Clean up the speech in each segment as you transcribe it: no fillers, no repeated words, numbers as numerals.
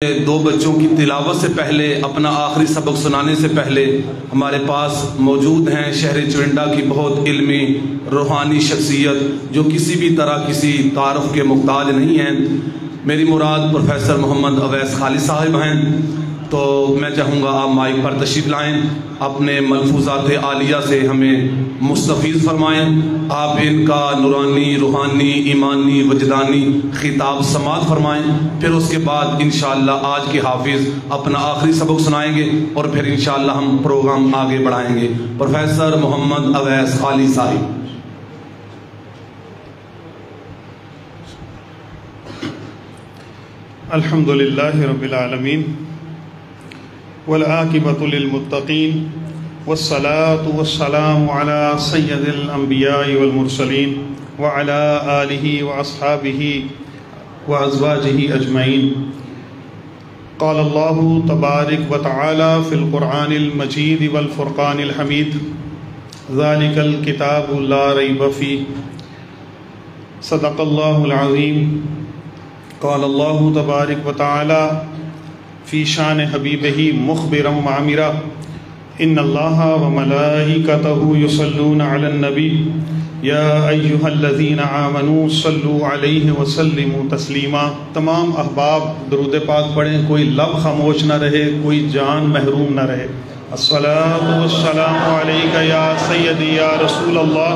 دو بچوں کی تلاوت سے پہلے اپنا آخری سبق سنانے سے پہلے ہمارے پاس موجود ہیں شہر چرنڈا کی بہت علمی روحانی شخصیت جو کسی بھی طرح کسی تعارف کے محتاج نہیں ہیں۔ میری مراد پروفیسر محمد اویس خالد صاحب ہیں، تو میں چاہوں گا آپ مائک پر تشریف لائیں، اپنے ملفوظات عالیہ سے ہمیں مستفیض فرمائیں۔ آپ ان کا نورانی، روحانی، ایمانی، وجدانی خطاب سماعت فرمائیں، پھر اس کے بعد انشاءاللہ آج کے حافظ اپنا آخری سبق سنائیں گے اور پھر انشاءاللہ ہم پروگرام آگے بڑھائیں گے۔ پروفیسر محمد اویس خالد صاحب۔ الحمدللہ رب العالمین والعاقبۃ للمتقین والصلاة والسلام علی سید الانبیاء والمرسلین وعلی آلہ واصحابہ وازواجہ اجمعین۔ قال اللہ تبارک وتعالی فی القرآن المجید والفرقان الحمید ذالک الکتاب لا ریب فیہ صدق اللہ العظیم۔ قال اللہ تبارک وتعالی فی شان حبیبہ مخبرا وعامرا ان اللہ وملائکتہ یصلون علی النبی یا ایہا الذین آمنوا صلوا علیہ وسلموا تسلیما۔ تمام احباب درود پاک پڑھیں، کوئی لب خاموش نہ رہے، کوئی جان محروم نہ رہے۔ الصلاۃ والسلام علیک یا سیدی یا رسول اللہ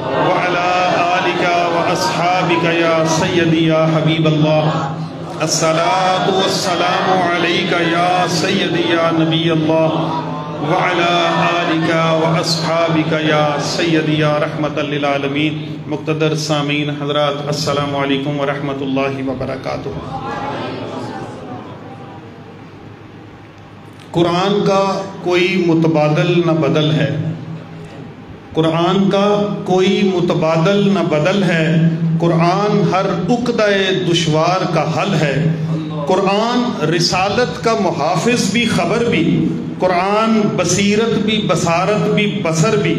وعلی آلک واصحابک یا سیدی یا حبیب اللہ۔ الصلاۃ والسلام علیک یا سیدی یا نبی اللہ وعلی آلک واصحابک یا سیدی یا رحمت للعالمین۔ مقتدر سامعین حضرات، السلام علیکم ورحمۃ اللہ وبرکاتہ۔ قرآن کا کوئی متبادل نہ بدل ہے، قرآن کا کوئی متبادل نہ بدل ہے، قرآن ہر عقدہ دشوار کا حل ہے۔ قرآن رسالت کا محافظ بھی خبر بھی، قرآن بصیرت بھی بصارت بھی بصر بھی،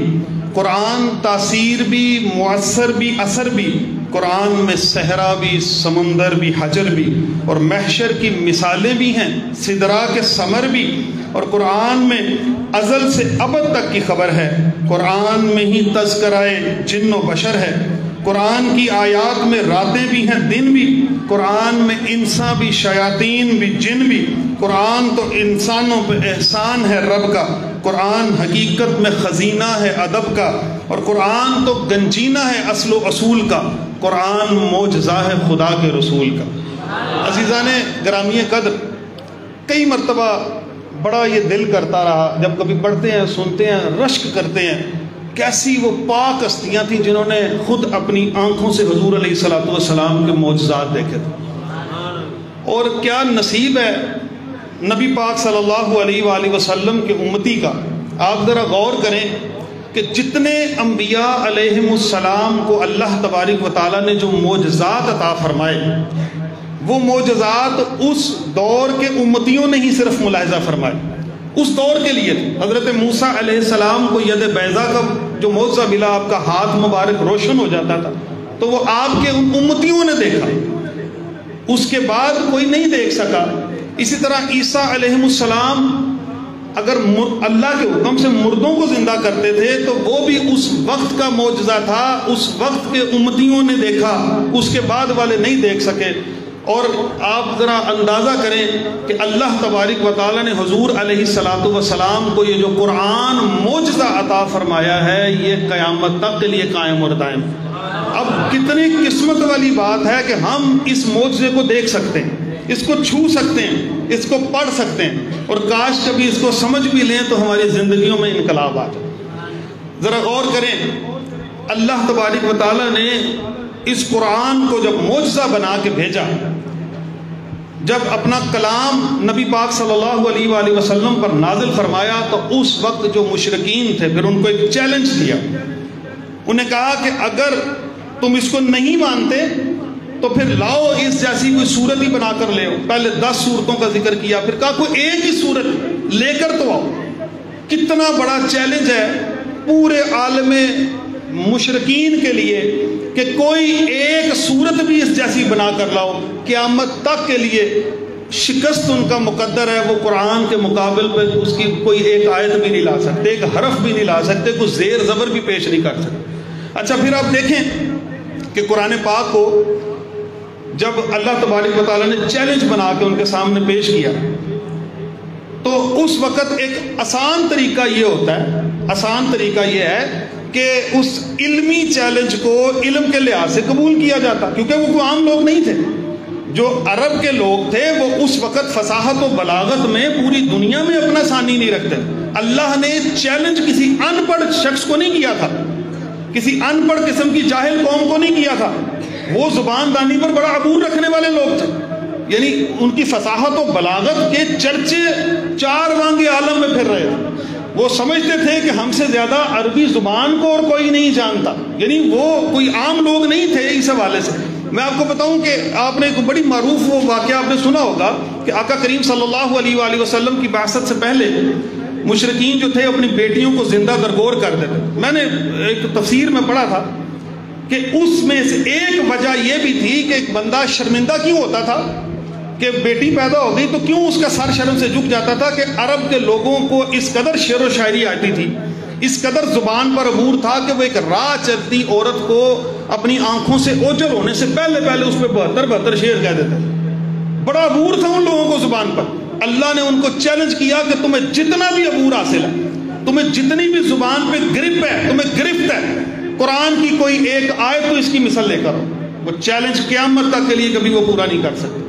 قرآن تاثیر بھی مؤثر بھی اثر بھی، قرآن میں صحرا بھی سمندر بھی حجر بھی، اور محشر کی مثالیں بھی ہیں سدرا کے ثمر بھی، اور قرآن میں ازل سے ابد تک کی خبر ہے، قرآن میں ہی تذکرہ جن و بشر ہے، قرآن کی آیات میں راتیں بھی ہیں دن بھی، قرآن میں انسان بھی شیاطین بھی جن بھی، قرآن تو انسانوں پہ احسان ہے رب کا، قرآن حقیقت میں خزینہ ہے ادب کا، اور قرآن تو گنجینہ ہے اصل و اصول کا، قرآن معجزہ ہے خدا کے رسول کا۔ عزیزان گرامی قدر، کئی مرتبہ بڑا یہ دل کرتا رہا جب کبھی پڑھتے ہیں سنتے ہیں رشک کرتے ہیں، کیسی وہ پاک ہستیاں تھیں جنہوں نے خود اپنی آنکھوں سے حضور علیہ الصلوۃ والسلام کے معجزات دیکھے تھے، اور کیا نصیب ہے نبی پاک صلی اللہ علیہ وآلہ وسلم کے امتی کا۔ آپ ذرا غور کریں کہ جتنے انبیاء علیہم السلام کو اللہ تبارک و تعالیٰ نے جو معجزات عطا فرمائے، وہ معجزات اس دور کے امتیوں نے ہی صرف ملاحظہ فرمائے، اس دور کے لیے تھے۔ حضرت موسیٰ علیہ السلام کو ید بیضا کا جو معجزہ ملا، آپ کا ہاتھ مبارک روشن ہو جاتا تھا، تو وہ آپ کے ان امتیوں نے دیکھا، اس کے بعد کوئی نہیں دیکھ سکا۔ اسی طرح عیسیٰ علیہ السلام اگر اللہ کے حکم سے مردوں کو زندہ کرتے تھے تو وہ بھی اس وقت کا معجزہ تھا، اس وقت کے امتیوں نے دیکھا، اس کے بعد والے نہیں دیکھ سکے۔ اور آپ ذرا اندازہ کریں کہ اللہ تبارک و تعالیٰ نے حضور علیہ الصلوۃ والسلام کو یہ جو قرآن معجزہ عطا فرمایا ہے، یہ قیامت تک کے لیے قائم اور دائم۔ اب کتنی قسمت والی بات ہے کہ ہم اس معجزے کو دیکھ سکتے ہیں، اس کو چھو سکتے ہیں، اس کو پڑھ سکتے ہیں، اور کاش کبھی اس کو سمجھ بھی لیں تو ہماری زندگیوں میں انقلاب آ جائے۔ ذرا غور کریں، اللہ تبارک و تعالیٰ نے اس قرآن کو جب معجزہ بنا کے بھیجا، جب اپنا کلام نبی پاک صلی اللہ علیہ وآلہ وسلم پر نازل فرمایا، تو اس وقت جو مشرکین تھے پھر ان کو ایک چیلنج دیا، انہیں کہا کہ اگر تم اس کو نہیں مانتے تو پھر لاؤ اس جیسی کوئی صورت ہی بنا کر لے۔ پہلے 10 صورتوں کا ذکر کیا، پھر کہا کوئی ایک ہی صورت لے کر تو آؤ۔ کتنا بڑا چیلنج ہے پورے عالم مشرکین کے لیے کہ کوئی ایک صورت بھی اس جیسی بنا کر لاؤ، قیامت تک کے لیے شکست ان کا مقدر ہے، وہ قرآن کے مقابل پہ اس کی کوئی ایک آیت بھی نہیں لا سکتے، ایک حرف بھی نہیں لا سکتے، کوئی زیر زبر بھی پیش نہیں کر سکتے۔ اچھا پھر آپ دیکھیں کہ قرآن پاک کو جب اللہ تبارک و تعالیٰ نے چیلنج بنا کے ان کے سامنے پیش کیا تو اس وقت ایک آسان طریقہ یہ ہوتا ہے، آسان طریقہ یہ ہے کہ اس علمی چیلنج کو علم کے لحاظ سے قبول کیا جاتا، کیونکہ وہ کوئی عام لوگ نہیں تھے۔ جو عرب کے لوگ تھے وہ اس وقت فصاحت و بلاغت میں پوری دنیا میں اپنا ثانی نہیں رکھتے۔ اللہ نے چیلنج کسی ان پڑھ شخص کو نہیں کیا تھا، کسی ان پڑھ قسم کی جاہل قوم کو نہیں کیا تھا، وہ زبان دانی پر بڑا عبور رکھنے والے لوگ تھے، یعنی ان کی فصاحت و بلاغت کے چرچے چار وانگے عالم میں پھر رہے تھے۔ وہ سمجھتے تھے کہ ہم سے زیادہ عربی زبان کو اور کوئی نہیں جانتا، یعنی وہ کوئی عام لوگ نہیں تھے اس حوالے سے۔ میں آپ کو بتاؤں کہ آپ نے ایک بڑی معروف وہ واقعہ آپ نے سنا ہوگا کہ آقا کریم صلی اللہ علیہ وآلہ وسلم کی بعثت سے پہلے مشرکین جو تھے اپنی بیٹیوں کو زندہ درگور کر دیتے۔ میں نے ایک تفسیر میں پڑھا تھا کہ اس میں سے ایک وجہ یہ بھی تھی کہ ایک بندہ شرمندہ کیوں ہوتا تھا کہ بیٹی پیدا ہو گئی تو کیوں اس کا سر شرم سے جھک جاتا تھا کہ عرب کے لوگوں کو اس قدر شعر و شاعری آتی تھی، اس قدر زبان پر عبور تھا کہ وہ ایک راہ چلتی عورت کو اپنی آنکھوں سے اوجھل ہونے سے پہلے پہلے اس پہ 72 شعر کہہ دیتے، بڑا عبور تھا ان لوگوں کو زبان پر۔ اللہ نے ان کو چیلنج کیا کہ تمہیں جتنا بھی عبور حاصل ہے، تمہیں جتنی بھی زبان پہ گرپ ہے، تمہیں گرفت ہے، قرآن کی کوئی ایک آیت تو اس کی مثال لے کر وہ چیلنج قیامت تک کے لیے کبھی وہ پورا نہیں کر سکتے۔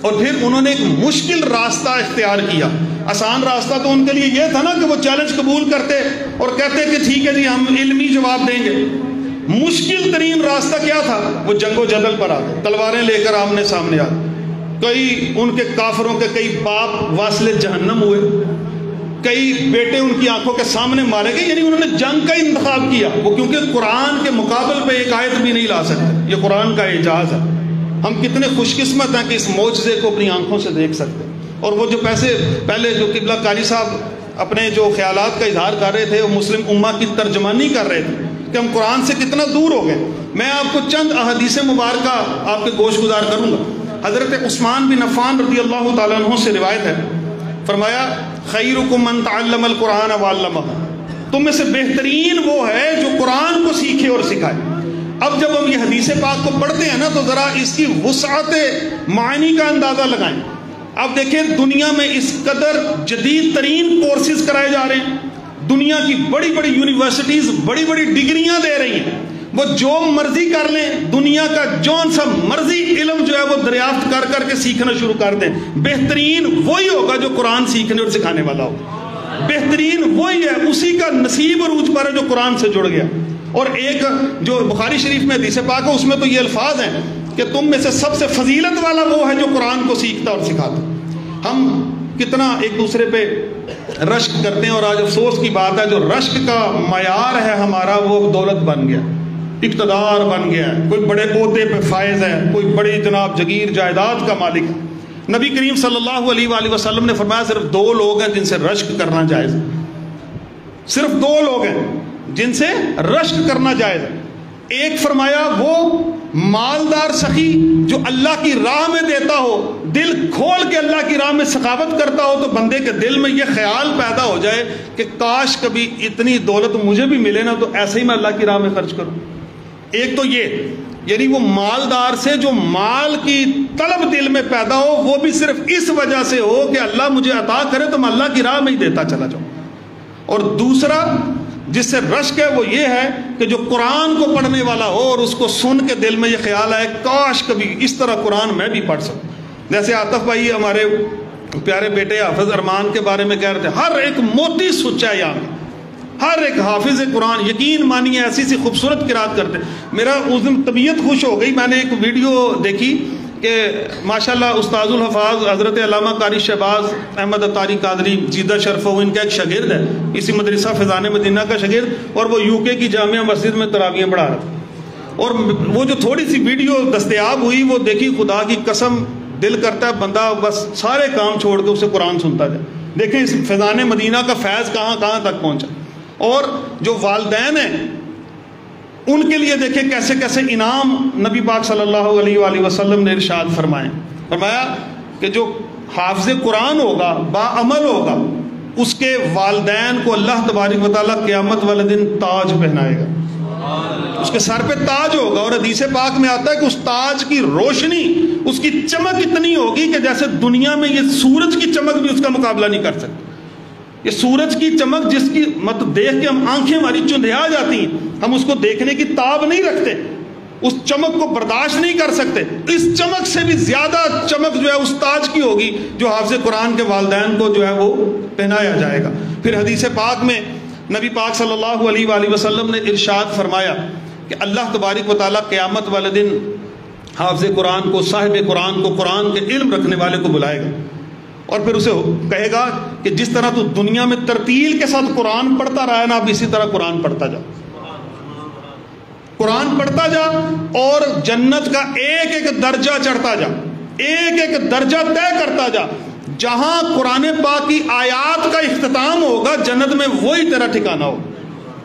اور پھر انہوں نے ایک مشکل راستہ اختیار کیا۔ آسان راستہ تو ان کے لیے یہ تھا نا کہ وہ چیلنج قبول کرتے اور کہتے کہ ٹھیک ہے جی ہم علمی جواب دیں گے۔ مشکل ترین راستہ کیا تھا؟ وہ جنگ و جدل پر آتے، تلواریں لے کر آمنے سامنے آتے۔ کئی ان کے کافروں کے کئی باپ واصل جہنم ہوئے، کئی بیٹے ان کی آنکھوں کے سامنے مارے گئے، یعنی انہوں نے جنگ کا انتخاب کیا وہ، کیونکہ قرآن کے مقابل پہ ایک آیت بھی نہیں لا سکتے، یہ قرآن کا اعجاز ہے۔ ہم کتنے خوش قسمت ہیں کہ اس معجزے کو اپنی آنکھوں سے دیکھ سکتے ہیں۔ اور وہ جو پہلے جو قبلہ قاری صاحب اپنے جو خیالات کا اظہار کر رہے تھے، وہ مسلم امہ کی ترجمانی کر رہے تھے کہ ہم قرآن سے کتنا دور ہو گئے۔ میں آپ کو چند احادیث مبارکہ آپ کے گوش گزار کروں گا۔ حضرت عثمان بن عفان رضی اللہ تعالیٰ عنہ سے روایت ہے، فرمایا خیرکم من تعلم القرآن وعلمہ، تم میں سے بہترین وہ ہے جو قرآن کو سیکھے اور سکھائے۔ اب جب ہم یہ حدیث پاک کو پڑھتے ہیں نا تو ذرا اس کی وسعت معنی کا اندازہ لگائیں۔ اب دیکھیں دنیا میں اس قدر جدید ترین کورسز کرائے جا رہے ہیں، دنیا کی بڑی بڑی یونیورسٹیز بڑی بڑی ڈگریاں دے رہی ہیں، وہ جو مرضی کر لیں، دنیا کا جون سا مرضی علم جو ہے وہ دریافت کر کر کے سیکھنا شروع کر دیں، بہترین وہی ہوگا جو قرآن سیکھنے اور سکھانے والا ہوگا، بہترین وہی ہے، اسی کا نصیب عروج پر ہے جو قرآن سے جڑ گیا۔ اور ایک جو بخاری شریف میں حدیث پاک ہے اس میں تو یہ الفاظ ہیں کہ تم میں سے سب سے فضیلت والا وہ ہے جو قرآن کو سیکھتا اور سکھاتا۔ ہم کتنا ایک دوسرے پہ رشک کرتے ہیں، اور آج افسوس کی بات ہے جو رشک کا معیار ہے ہمارا وہ دولت بن گیا، اقتدار بن گیا ہے، کوئی بڑے عہدے پہ فائز ہے، کوئی بڑی جناب جگیر جائیداد کا مالک ہے۔ نبی کریم صلی اللہ علیہ وآلہ وسلم نے فرمایا صرف 2 لوگ ہیں جن سے رشک کرنا جائز ہے، صرف 2 لوگ ہیں جن سے رشک کرنا جائز ہے۔ ایک فرمایا وہ مالدار سخی جو اللہ کی راہ میں دیتا ہو، دل کھول کے اللہ کی راہ میں سخاوت کرتا ہو، تو بندے کے دل میں یہ خیال پیدا ہو جائے کہ کاش کبھی اتنی دولت مجھے بھی ملے نا تو ایسے ہی میں اللہ کی راہ میں خرچ کروں۔ ایک تو یہ، یعنی وہ مالدار سے جو مال کی طلب دل میں پیدا ہو، وہ بھی صرف اس وجہ سے ہو کہ اللہ مجھے عطا کرے تو میں اللہ کی راہ میں ہی دیتا چلا جاؤں۔ اور دوسرا جس سے رشک ہے وہ یہ ہے کہ جو قرآن کو پڑھنے والا ہو اور اس کو سن کے دل میں یہ خیال آئے کاش کبھی اس طرح قرآن میں بھی پڑھ سکوں۔ جیسے عاطف بھائی ہمارے پیارے بیٹے حافظ ارمان کے بارے میں کہہ رہے تھے، ہر ایک موتی سچا ہے یہاں، ہر ایک حافظ قرآن یقین مانیے ایسی سی خوبصورت قرات کرتے۔ میرا اس دن طبیعت خوش ہو گئی، میں نے ایک ویڈیو دیکھی کہ ماشاءاللہ استاذ الحفاظ حضرت علامہ قاری شہباز احمد اتاری قادری جیدہ شرف وہ ان کا ایک شاگرد ہے، اسی مدرسہ فیضان مدینہ کا شاگرد، اور وہ UK کی جامعہ مسجد میں تراویحیں پڑھا رہا تھا۔ اور وہ جو تھوڑی سی ویڈیو دستیاب ہوئی وہ دیکھی، خدا کی قسم دل کرتا ہے بندہ بس سارے کام چھوڑ کے اسے قرآن سنتا جائے۔ دیکھیں اس فیضان مدینہ کا فیض کہاں کہاں تک پہنچا۔ اور جو والدین ہیں ان کے لیے دیکھیں کیسے کیسے انعام نبی پاک صلی اللہ علیہ وآلہ وسلم نے ارشاد فرمایا کہ جو حافظ قرآن ہوگا، باعمل ہوگا، اس کے والدین کو اللہ تبارک و تعالیٰ قیامت والے دن تاج پہنائے گا، اس کے سر پہ تاج ہوگا. اور حدیث پاک میں آتا ہے کہ اس تاج کی روشنی، اس کی چمک اتنی ہوگی کہ جیسے دنیا میں یہ سورج کی چمک بھی اس کا مقابلہ نہیں کر سکتی. یہ سورج کی چمک جس کی مطلب دیکھ کے ہم آنکھیں ہماری چندھیا جاتی ہیں، ہم اس کو دیکھنے کی تاب نہیں رکھتے، اس چمک کو برداشت نہیں کر سکتے. اس چمک سے بھی زیادہ چمک جو ہے اس تاج کی ہوگی جو حافظ قرآن کے والدین کو جو ہے وہ پہنایا جائے گا. پھر حدیث پاک میں نبی پاک صلی اللہ علیہ وآلہ وسلم نے ارشاد فرمایا کہ اللہ تبارک و تعالیٰ قیامت والے دن حافظ قرآن کو، صاحب قرآن کو، قرآن کے علم رکھنے والے کو بلائے گا اور پھر اسے کہے گا کہ جس طرح تو دنیا میں ترتیل کے ساتھ قرآن پڑھتا رہا ہے نا، اب اسی طرح قرآن پڑھتا جا، قرآن پڑھتا جا اور جنت کا ایک ایک درجہ چڑھتا جا، ایک ایک درجہ طے کرتا جا. جہاں قرآن پاک کی آیات کا اختتام ہوگا جنت میں وہی تیرا ٹھکانہ ہوگا.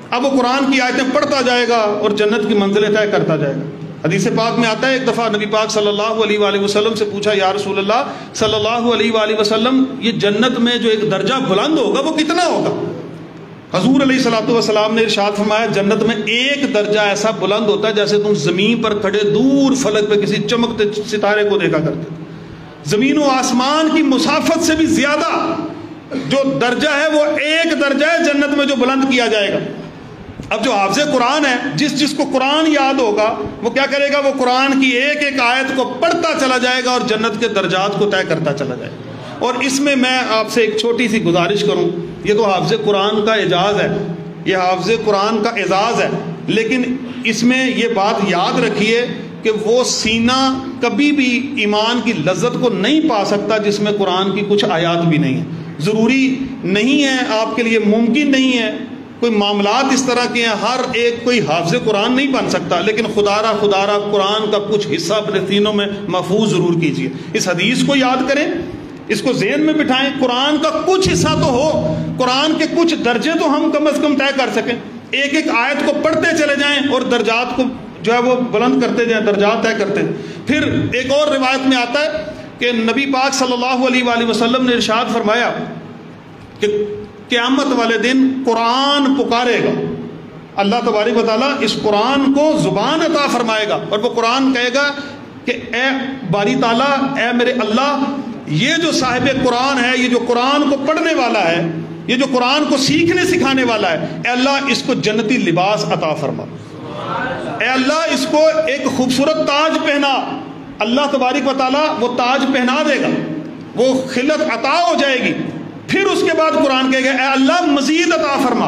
اب وہ قرآن کی آیتیں پڑھتا جائے گا اور جنت کی منزلیں طے کرتا جائے گا. حدیث پاک میں آتا ہے ایک دفعہ نبی پاک صلی اللہ علیہ وآلہ وسلم سے پوچھا، یا رسول اللہ صلی اللہ علیہ وآلہ وسلم، یہ جنت میں جو ایک درجہ بلند ہوگا وہ کتنا ہوگا؟ حضور علیہ الصلوۃ والسلام نے ارشاد فرمایا، جنت میں ایک درجہ ایسا بلند ہوتا ہے جیسے تم زمین پر کھڑے دور فلک پہ کسی چمکتے ستارے کو دیکھا کرتے. زمین و آسمان کی مسافت سے بھی زیادہ جو درجہ ہے وہ ایک درجہ ہے جنت میں جو بلند کیا جائے گا. اب جو حافظ قرآن ہے، جس کو قرآن یاد ہوگا وہ کیا کرے گا؟ وہ قرآن کی ایک ایک آیت کو پڑھتا چلا جائے گا اور جنت کے درجات کو طے کرتا چلا جائے گا. اور اس میں آپ سے ایک چھوٹی سی گزارش کروں، یہ تو حافظ قرآن کا اعجاز ہے، یہ حافظ قرآن کا اعزاز ہے، لیکن اس میں یہ بات یاد رکھیے کہ وہ سینہ کبھی بھی ایمان کی لذت کو نہیں پا سکتا جس میں قرآن کی کچھ آیات بھی نہیں ہیں. ضروری نہیں ہے، آپ کے لیے ممکن نہیں ہے، کوئی معاملات اس طرح کے ہیں، ہر ایک کوئی حافظ قرآن نہیں بن سکتا، لیکن خدا را قرآن کا کچھ حصہ اپنے سینوں میں محفوظ ضرور کیجیے. اس حدیث کو یاد کریں، اس کو ذہن میں بٹھائیں، قرآن کا کچھ حصہ تو ہو، قرآن کے کچھ درجے تو ہم کم از کم طے کر سکیں. ایک ایک آیت کو پڑھتے چلے جائیں اور درجات کو جو ہے وہ بلند کرتے جائیں، درجات طے کرتے جائیں. پھر ایک اور روایت میں آتا ہے کہ نبی پاک صلی اللہ علیہ وآلہ وسلم نے ارشاد فرمایا کہ قیامت والے دن قرآن پکارے گا، اللہ تبارک و تعالیٰ اس قرآن کو زبان عطا فرمائے گا اور وہ قرآن کہے گا کہ اے باری تعالیٰ، اے میرے اللہ، یہ جو صاحب قرآن ہے، یہ جو قرآن کو پڑھنے والا ہے، یہ جو قرآن کو سیکھنے سکھانے والا ہے، اے اللہ اس کو جنتی لباس عطا فرما، اے اللہ اس کو ایک خوبصورت تاج پہنا. اللہ تبارک و تعالیٰ وہ تاج پہنا دے گا، وہ خلت عطا ہو جائے گی. پھر اس کے بعد قرآن کہے گا اے اللہ مزید عطا فرما.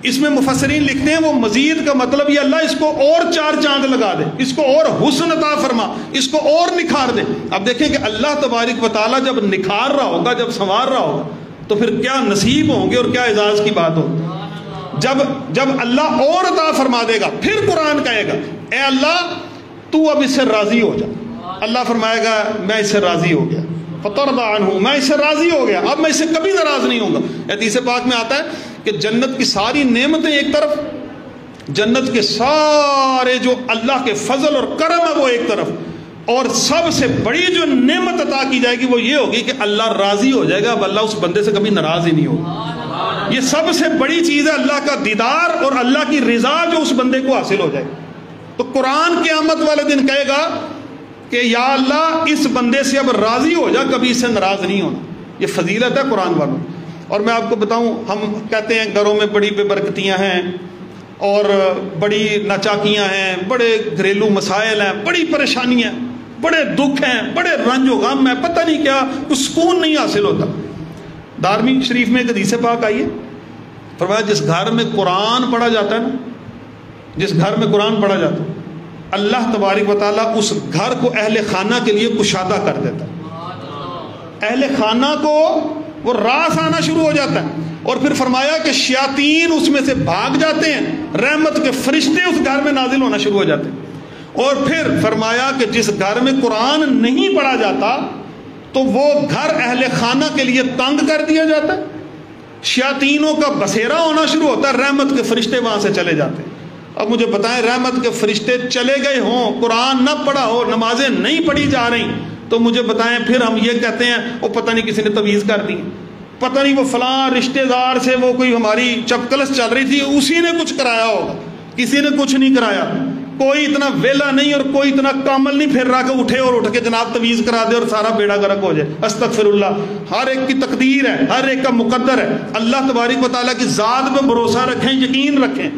اس میں مفسرین لکھتے ہیں وہ مزید کا مطلب یہ اللہ اس کو اور 4 چاند لگا دے، اس کو اور حسن عطا فرما، اس کو اور نکھار دے. اب دیکھیں کہ اللہ تبارک و تعالیٰ جب نکھار رہا ہوگا، جب سنوار رہا ہوگا تو پھر کیا نصیب ہوں گے اور کیا اعزاز کی بات ہوگی. جب اللہ اور عطا فرما دے گا پھر قرآن کہے گا اے اللہ تو اب اس سے راضی ہو جا. اللہ فرمائے گا میں اس سے راضی ہو گیا، فَتَرْضَ عَنْهُ، میں اس سے راضی ہو گیا، اب میں اس سے کبھی ناراض نہیں ہوں گا. حدیث پاک میں آتا ہے کہ جنت کی ساری نعمتیں ایک طرف، جنت کے سارے جو اللہ کے فضل اور کرم ہے وہ ایک طرف، اور سب سے بڑی جو نعمت عطا کی جائے گی وہ یہ ہوگی کہ اللہ راضی ہو جائے گا. اب اللہ اس بندے سے کبھی ناراض ہی نہیں ہوگا. یہ سب سے بڑی چیز ہے، اللہ کا دیدار اور اللہ کی رضا جو اس بندے کو حاصل ہو جائے. تو قرآن قیامت والے دن کہے گا کہ یا اللہ اس بندے سے اب راضی ہو جا، کبھی اس سے ناراض نہیں ہونا. یہ فضیلت ہے قرآن والوں. اور میں آپ کو بتاؤں، ہم کہتے ہیں گھروں میں بڑی بے برکتیاں ہیں اور بڑی ناچاکیاں ہیں، بڑے گھریلو مسائل ہیں، بڑی پریشانیاں، بڑے دکھ ہیں، بڑے رنج و غم ہیں، پتہ نہیں کیا، کچھ سکون نہیں حاصل ہوتا. دارمی شریف میں ایک حدیث پاک آئی ہے، فرمایا جس گھر میں قرآن پڑھا جاتا ہے نا، جس گھر میں قرآن پڑھا جاتا ہے، اللہ تبارک و تعالیٰ اس گھر کو اہل خانہ کے لیے کشادہ کر دیتا ہے. اہل خانہ کو وہ راس آنا شروع ہو جاتا ہے. اور پھر فرمایا کہ شیاطین اس میں سے بھاگ جاتے ہیں، رحمت کے فرشتے اس گھر میں نازل ہونا شروع ہو جاتے ہیں. اور پھر فرمایا کہ جس گھر میں قرآن نہیں پڑھا جاتا تو وہ گھر اہل خانہ کے لیے تنگ کر دیا جاتا ہے، شیاطینوں کا بسیرا ہونا شروع ہوتا ہے، رحمت کے فرشتے وہاں سے چلے جاتے ہیں. اب مجھے بتائیں، رحمت کے فرشتے چلے گئے ہوں، قرآن نہ پڑھا ہو، نمازیں نہیں پڑھی جا رہی، تو مجھے بتائیں پھر ہم یہ کہتے ہیں وہ پتہ نہیں کسی نے تویز کر دی، پتہ نہیں وہ فلاں رشتہ دار سے وہ کوئی ہماری چپکلس چل رہی تھی اسی نے کچھ کرایا ہوگا، کسی نے کچھ نہیں کرایا۔ کوئی اتنا ویلا نہیں اور کوئی اتنا کامل نہیں پھر رہا کہ اٹھے اور اٹھ کے جناب تویز کرا دے اور سارا بیڑا غرق ہو جائے۔ استغفر اللہ، ہر ایک کی تقدیر ہے، ہر ایک کا مقدر ہے۔ اللہ تبارک و تعالیٰ کی ذات پہ بھروسہ رکھیں، یقین رکھیں،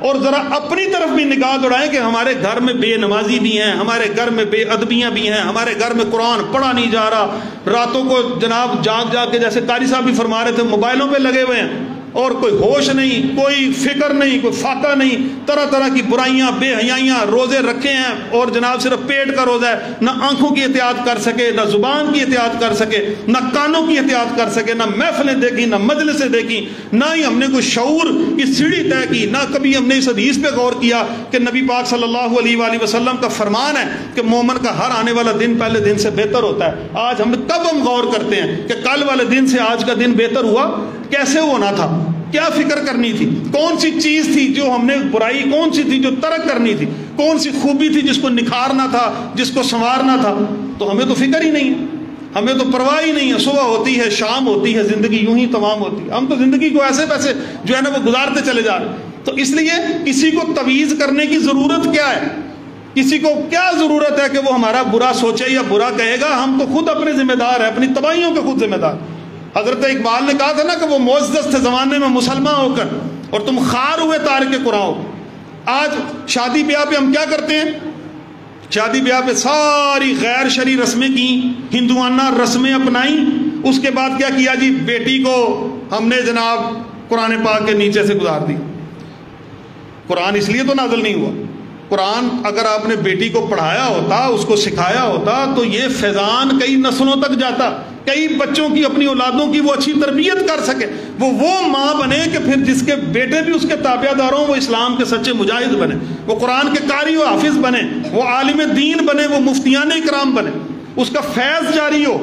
اور ذرا اپنی طرف بھی نگاہ دوڑائیں کہ ہمارے گھر میں بے نمازی بھی ہیں، ہمارے گھر میں بے ادبیاں بھی ہیں، ہمارے گھر میں قرآن پڑھا نہیں جا رہا، راتوں کو جناب جاگ جاگ کے جیسے قاری صاحب بھی فرما رہے تھے موبائلوں پہ لگے ہوئے ہیں، اور کوئی ہوش نہیں، کوئی فکر نہیں، کوئی فاقہ نہیں، طرح طرح کی برائیاں، بے حیائیاں، روزے رکھے ہیں اور جناب صرف پیٹ کا روزہ ہے، نہ آنکھوں کی احتیاط کر سکے، نہ زبان کی احتیاط کر سکے، نہ کانوں کی احتیاط کر سکے، نہ محفلیں دیکھی، نہ مجلسیں دیکھی، نہ ہی ہم نے کوئی شعور کی سیڑھی طے کی، نہ کبھی ہم نے اس حدیث پہ غور کیا کہ نبی پاک صلی اللہ علیہ وآلہ وسلم کا فرمان ہے کہ مومن کا ہر آنے والا دن پہلے دن سے بہتر ہوتا ہے۔ آج کب ہم غور کرتے ہیں کہ کل والے دن سے آج کا دن بہتر ہوا؟ کیسے ہونا تھا؟ کیا فکر کرنی تھی؟ کون سی چیز تھی جو ہم نے برائی کون سی تھی جو ترک کرنی تھی؟ کون سی خوبی تھی جس کو نکھارنا تھا، جس کو سنوارنا تھا؟ تو ہمیں تو فکر ہی نہیں ہے، ہمیں تو پرواہ ہی نہیں ہے۔ صبح ہوتی ہے، شام ہوتی ہے، زندگی یوں ہی تمام ہوتی ہے۔ ہم تو زندگی کو ایسے پیسے جو ہے نا وہ گزارتے چلے جا رہے ہیں۔ تو اس لیے کسی کو تویز کرنے کی ضرورت کیا ہے؟ کسی کو کیا ضرورت ہے کہ وہ ہمارا برا سوچے یا برا کہے گا؟ ہم تو خود اپنے ذمہ دار ہیں، اپنی تباہیوں کے خود ذمہ دار۔ حضرت اقبال نے کہا تھا نا کہ وہ معزز تھے زمانے میں مسلمان ہو کر اور تم خار ہوئے تارک قرآن ہو۔ آج شادی بیاہ پہ ہم کیا کرتے ہیں؟ شادی بیاہ پہ ساری غیر شرعی رسمیں کی، ہندوانہ رسمیں اپنائیں، اس کے بعد کیا کیا جی؟ بیٹی کو ہم نے جناب قرآن پاک کے نیچے سے گزار دی۔ قرآن اس لیے تو نازل نہیں ہوا۔ قرآن اگر آپ نے بیٹی کو پڑھایا ہوتا، اس کو سکھایا ہوتا تو یہ فیضان کئی نسلوں تک جاتا، کئی بچوں کی، اپنی اولادوں کی وہ اچھی تربیت کر سکے، وہ ماں بنے کہ پھر جس کے بیٹے بھی اس کے تابع دار ہوں وہ اسلام کے سچے مجاہد بنے، وہ قرآن کے قاری و حافظ بنے، وہ عالم دین بنے، وہ مفتیان اکرام بنے، اس کا فیض جاری ہو۔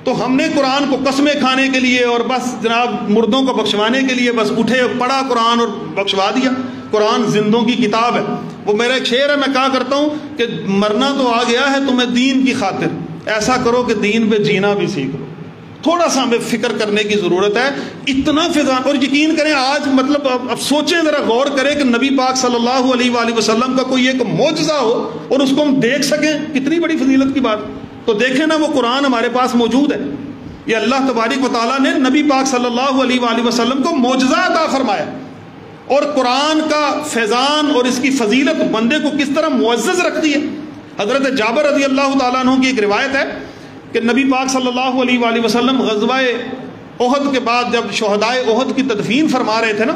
تو ہم نے قرآن کو قسمیں کھانے کے لیے اور بس جناب مردوں کو بخشوانے کے لیے بس اٹھے، پڑھا قرآن اور بخشوا دیا۔ قرآن زندوں کی کتاب ہے۔ وہ میرا ایک شعر ہے، میں کہا کرتا ہوں کہ مرنا تو آ گیا ہے تمہیں دین کی خاطر، ایسا کرو کہ دین پہ جینا بھی سیکھ لو۔ تھوڑا سا ہمیں فکر کرنے کی ضرورت ہے۔ اتنا فضان، اور یقین کریں آج مطلب اب سوچیں ذرا، غور کریں کہ نبی پاک صلی اللہ علیہ وآلہ وسلم کا کوئی ایک معجزہ ہو اور اس کو ہم دیکھ سکیں، کتنی بڑی فضیلت کی بات۔ تو دیکھیں نا، وہ قرآن ہمارے پاس موجود ہے، یہ اللہ تبارک و تعالیٰ نے نبی پاک صلی اللہ علیہ وآلہ وسلم کو معجزہ عطا فرمایا، اور قرآن کا فیضان اور اس کی فضیلت بندے کو کس طرح معزز رکھتی ہے۔ حضرت جابر رضی اللہ تعالیٰ عنہ کی ایک روایت ہے کہ نبی پاک صلی اللہ علیہ وآلہ وسلم غزوہ احد کے بعد جب شہدائے احد کی تدفین فرما رہے تھے نا،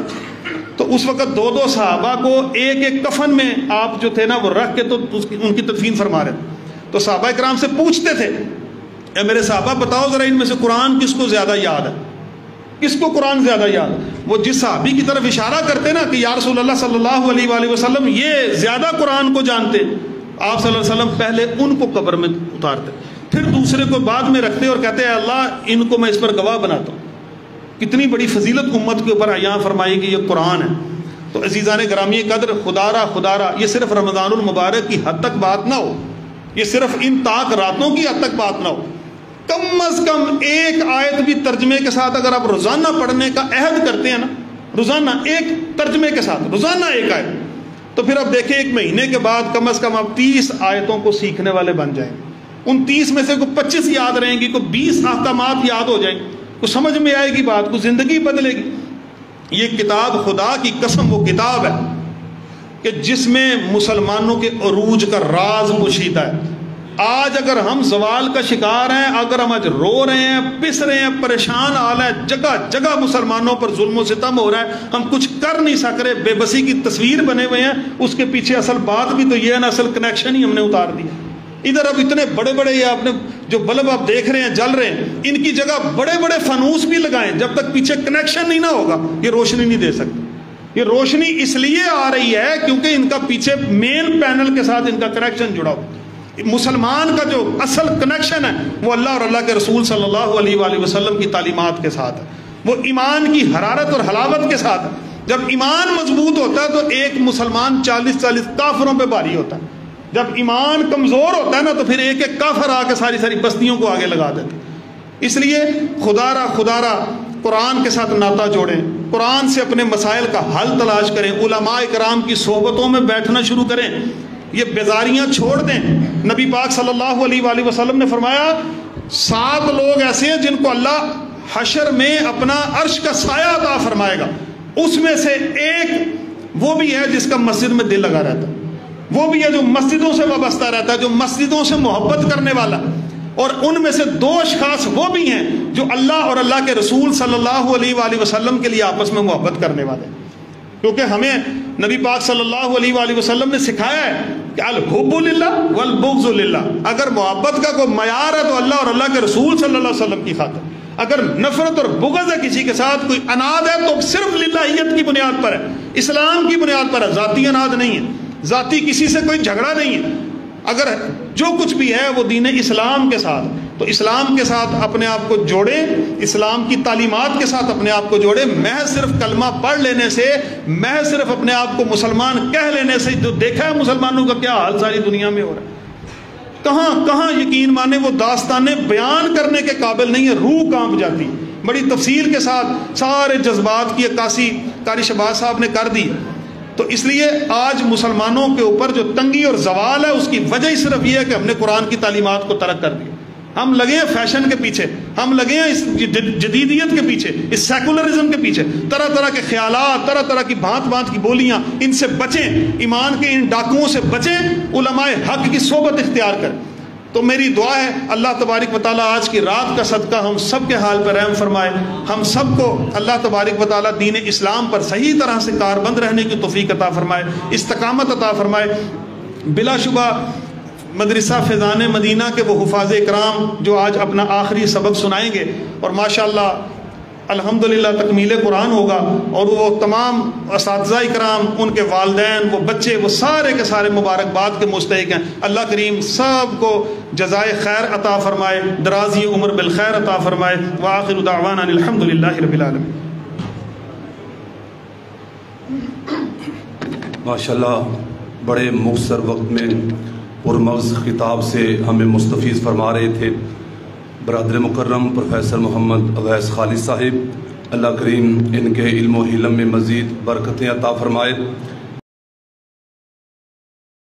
تو اس وقت دو صحابہ کو ایک ایک کفن میں آپ جو تھے نا وہ رکھ کے تو ان کی تدفین فرما رہے تھے۔ تو صحابہ کرام سے پوچھتے تھے، اے میرے صحابہ بتاؤ ذرا ان میں سے قرآن کس کو زیادہ یاد ہے، کس کو قرآن زیادہ یاد ہے؟ وہ جس صحابی کی طرف اشارہ کرتے نا کہ یا رسول اللہ صلی اللہ علیہ وآلہ وسلم یہ زیادہ قرآن کو جانتے، آپ صلی اللہ علیہ وسلم پہلے ان کو قبر میں اتارتے، پھر دوسرے کو بعد میں رکھتے اور کہتے ہیں اللہ ان کو میں اس پر گواہ بناتا ہوں۔ کتنی بڑی فضیلت امت کے اوپر عیاں فرمائی کہ یہ قرآن ہے۔ تو عزیزان گرامی قدر، خدا یہ صرف رمضان المبارک کی حد تک بات نہ ہو، یہ صرف ان طاق راتوں کی حد تک بات نہ ہو، کم از کم ایک آیت بھی ترجمے کے ساتھ اگر آپ روزانہ پڑھنے کا عہد کرتے ہیں نا، روزانہ ایک ترجمے کے ساتھ روزانہ ایک آیت، تو پھر آپ دیکھیں ایک مہینے کے بعد کم از کم آپ 30 آیتوں کو سیکھنے والے بن جائیں گے۔ ان 30 میں سے کوئی 25 یاد رہیں گی، کوئی 20 احکامات یاد ہو جائیں گے، کوئی سمجھ میں آئے گی بات، کوئی زندگی بدلے گی۔ یہ کتاب خدا کی قسم وہ کتاب ہے کہ جس میں مسلمانوں کے عروج کا راز پوشیدہ ہے۔ آج اگر ہم زوال کا شکار ہیں، اگر ہم آج رو رہے ہیں، پس رہے ہیں، پریشان حال ہے، جگہ جگہ مسلمانوں پر ظلم و ستم ہو رہا ہے، ہم کچھ کر نہیں سک رہے، بے بسی کی تصویر بنے ہوئے ہیں، اس کے پیچھے اصل بات بھی تو یہ ہے نا، اصل کنیکشن ہی ہم نے اتار دیا۔ ادھر اب اتنے بڑے بڑے یہ آپ نے جو بلب آپ دیکھ رہے ہیں جل رہے ہیں، ان کی جگہ بڑے بڑے فانوس بھی لگائیں، جب تک پیچھے کنیکشن نہیں نہ ہوگا یہ روشنی نہیں دے سکتے۔ یہ روشنی اس لیے آ رہی ہے کیونکہ ان کا پیچھے مین پینل کے ساتھ ان کا کنیکشن جڑا ہو۔ مسلمان کا جو اصل کنیکشن ہے وہ اللہ اور اللہ کے رسول صلی اللہ علیہ وآلہ وسلم کی تعلیمات کے ساتھ ہے، وہ ایمان کی حرارت اور حلاوت کے ساتھ ہے۔ جب ایمان مضبوط ہوتا ہے تو ایک مسلمان 40 کافروں پہ بھاری ہوتا ہے۔ جب ایمان کمزور ہوتا ہے نا تو پھر ایک ایک کافر آ کے ساری ساری بستیوں کو آگے لگا دیتے. اس لیے خدا را قرآن کے ساتھ ناطہ جوڑیں, قرآن سے اپنے مسائل کا حل تلاش کریں, علماء کرام کی صحبتوں میں بیٹھنا شروع کریں, یہ بیزاریاں چھوڑ دیں. نبی پاک صلی اللہ علیہ وآلہ وسلم نے فرمایا 7 لوگ ایسے ہیں جن کو اللہ حشر میں اپنا عرش کا سایہ عطا فرمائے گا. اس میں سے ایک وہ بھی ہے جس کا مسجد میں دل لگا رہتا ہے, وہ بھی ہے جو مسجدوں سے وابستہ رہتا ہے, جو مسجدوں سے محبت کرنے والا. اور ان میں سے 2 اشخاص وہ بھی ہیں جو اللہ اور اللہ کے رسول صلی اللہ علیہ وآلہ وسلم کے لیے آپس میں محبت کرنے والے ہیں. کیونکہ ہمیں نبی پاک صلی اللہ علیہ وآلہ وسلم نے سکھایا ہے کہ الحب للہ والبغض للہ. اگر محبت کا کوئی معیار ہے تو اللہ اور اللہ کے رسول صلی اللہ علیہ وسلم کی خاطر. اگر نفرت اور بغض ہے کسی کے ساتھ, کوئی اناد ہے تو صرف للہیت کی بنیاد پر ہے, اسلام کی بنیاد پر ہے, ذاتی اناد نہیں ہے, ذاتی کسی سے کوئی جھگڑا نہیں ہے. اگر جو کچھ بھی ہے وہ دین اسلام کے ساتھ, تو اسلام کے ساتھ اپنے آپ کو جوڑے, اسلام کی تعلیمات کے ساتھ اپنے آپ کو جوڑے. محض صرف کلمہ پڑھ لینے سے, محض صرف اپنے آپ کو مسلمان کہہ لینے سے, جو دیکھا ہے مسلمانوں کا کیا حال ساری دنیا میں ہو رہا ہے, کہاں کہاں یقین مانے وہ داستانیں بیان کرنے کے قابل نہیں ہے, روح کانپ جاتی. بڑی تفصیل کے ساتھ سارے جذبات کی عکاسی قاری شہباز صاحب نے کر دی. تو اس لیے آج مسلمانوں کے اوپر جو تنگی اور زوال ہے اس کی وجہ ہی صرف یہ ہے کہ ہم نے قرآن کی تعلیمات کو ترک کر دیا. ہم لگے ہیں فیشن کے پیچھے, ہم لگے ہیں اس جدیدیت کے پیچھے, اس سیکولرزم کے پیچھے, طرح طرح کے خیالات, طرح طرح کی بھانت بھانت کی بولیاں, ان سے بچیں, ایمان کے ان ڈاکوؤں سے بچیں, علماء حق کی صحبت اختیار کریں. تو میری دعا ہے اللہ تبارک و تعالیٰ آج کی رات کا صدقہ ہم سب کے حال پر رحم فرمائے, ہم سب کو اللہ تبارک و تعالیٰ دین اسلام پر صحیح طرح سے کاربند رہنے کی توفیق عطا فرمائے, استقامت عطا فرمائے. بلا شبہ مدرسہ فیضان مدینہ کے وہ حفاظ اکرام جو آج اپنا آخری سبق سنائیں گے, اور ماشاءاللہ الحمدللہ تکمیل قرآن ہوگا, اور وہ تمام اساتذہ اکرام, ان کے والدین, وہ بچے, وہ سارے کے سارے مبارکباد کے مستحق ہیں. اللہ کریم سب کو جزائے خیر عطا فرمائے, درازی عمر بالخیر عطا فرمائے. وآخر دعوانا الحمدللہ رب العالمین. ماشاءاللہ بڑے مختصر وقت میں پرمغز خطاب سے ہمیں مستفیض فرما رہے تھے برادر مکرم پروفیسر محمد اویس خالد صاحب. اللہ کریم ان کے علم و حلم میں مزید برکتیں عطا فرمائے.